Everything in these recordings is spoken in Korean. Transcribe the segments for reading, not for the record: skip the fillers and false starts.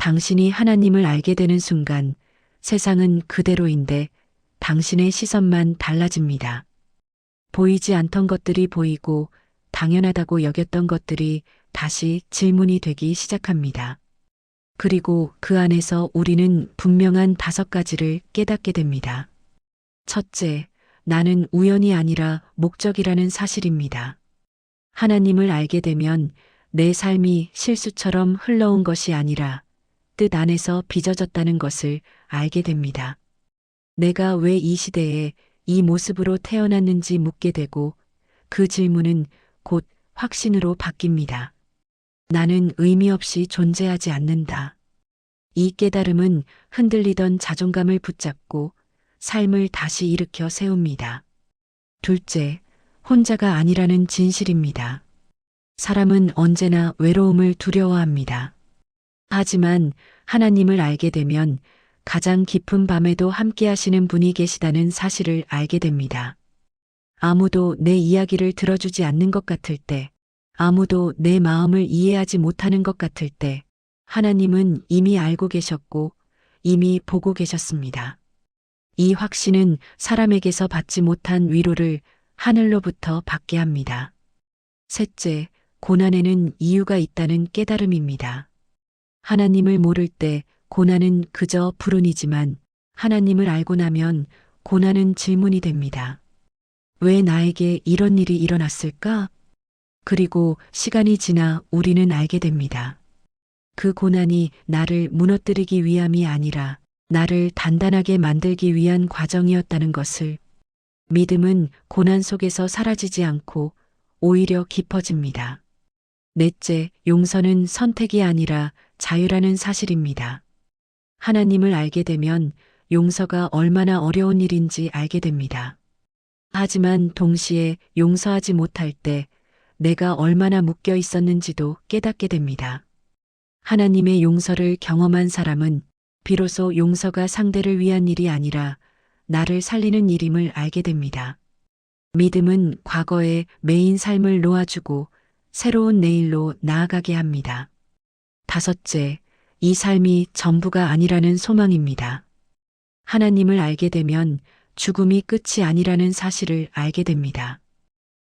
당신이 하나님을 알게 되는 순간 세상은 그대로인데 당신의 시선만 달라집니다. 보이지 않던 것들이 보이고 당연하다고 여겼던 것들이 다시 질문이 되기 시작합니다. 그리고 그 안에서 우리는 분명한 5가지를 깨닫게 됩니다. 첫째, 나는 우연이 아니라 목적이라는 사실입니다. 하나님을 알게 되면 내 삶이 실수처럼 흘러온 것이 아니라 뜻 안에서 빚어졌다는 것을 알게 됩니다. 내가 왜 이 시대에 이 모습으로 태어났는지 묻게 되고 그 질문은 곧 확신으로 바뀝니다. 나는 의미 없이 존재하지 않는다. 이 깨달음은 흔들리던 자존감을 붙잡고 삶을 다시 일으켜 세웁니다. 둘째, 혼자가 아니라는 진실입니다. 사람은 언제나 외로움을 두려워합니다. 하지만 하나님을 알게 되면 가장 깊은 밤에도 함께 하시는 분이 계시다는 사실을 알게 됩니다. 아무도 내 이야기를 들어주지 않는 것 같을 때, 아무도 내 마음을 이해하지 못하는 것 같을 때, 하나님은 이미 알고 계셨고 이미 보고 계셨습니다. 이 확신은 사람에게서 받지 못한 위로를 하늘로부터 받게 합니다. 셋째, 고난에는 이유가 있다는 깨달음입니다. 하나님을 모를 때 고난은 그저 불운이지만 하나님을 알고 나면 고난은 질문이 됩니다. 왜 나에게 이런 일이 일어났을까? 그리고 시간이 지나 우리는 알게 됩니다. 그 고난이 나를 무너뜨리기 위함이 아니라 나를 단단하게 만들기 위한 과정이었다는 것을. 믿음은 고난 속에서 사라지지 않고 오히려 깊어집니다. 넷째, 용서는 선택이 아니라 자유라는 사실입니다. 하나님을 알게 되면 용서가 얼마나 어려운 일인지 알게 됩니다. 하지만 동시에 용서하지 못할 때 내가 얼마나 묶여 있었는지도 깨닫게 됩니다. 하나님의 용서를 경험한 사람은 비로소 용서가 상대를 위한 일이 아니라 나를 살리는 일임을 알게 됩니다. 믿음은 과거에 매인 삶을 놓아주고 새로운 내일로 나아가게 합니다. 다섯째, 이 삶이 전부가 아니라는 소망입니다. 하나님을 알게 되면 죽음이 끝이 아니라는 사실을 알게 됩니다.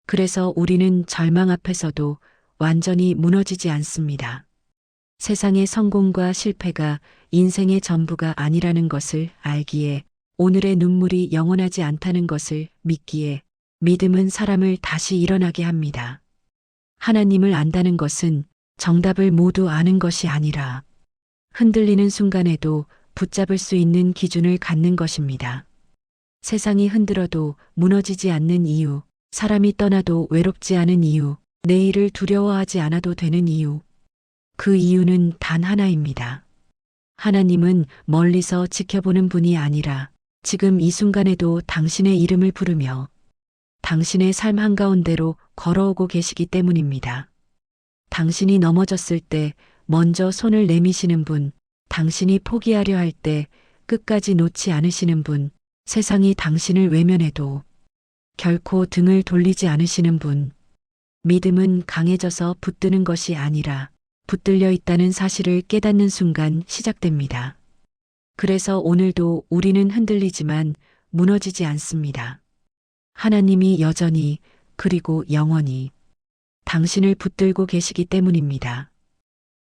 그래서 우리는 절망 앞에서도 완전히 무너지지 않습니다. 세상의 성공과 실패가 인생의 전부가 아니라는 것을 알기에, 오늘의 눈물이 영원하지 않다는 것을 믿기에 믿음은 사람을 다시 일어나게 합니다. 하나님을 안다는 것은 정답을 모두 아는 것이 아니라 흔들리는 순간에도 붙잡을 수 있는 기준을 갖는 것입니다. 세상이 흔들어도 무너지지 않는 이유, 사람이 떠나도 외롭지 않은 이유, 내일을 두려워하지 않아도 되는 이유. 그 이유는 단 하나입니다. 하나님은 멀리서 지켜보는 분이 아니라 지금 이 순간에도 당신의 이름을 부르며 당신의 삶 한가운데로 걸어오고 계시기 때문입니다. 당신이 넘어졌을 때 먼저 손을 내미시는 분, 당신이 포기하려 할 때 끝까지 놓지 않으시는 분, 세상이 당신을 외면해도 결코 등을 돌리지 않으시는 분. 믿음은 강해져서 붙드는 것이 아니라 붙들려 있다는 사실을 깨닫는 순간 시작됩니다. 그래서 오늘도 우리는 흔들리지만 무너지지 않습니다. 하나님이 여전히 그리고 영원히 당신을 붙들고 계시기 때문입니다.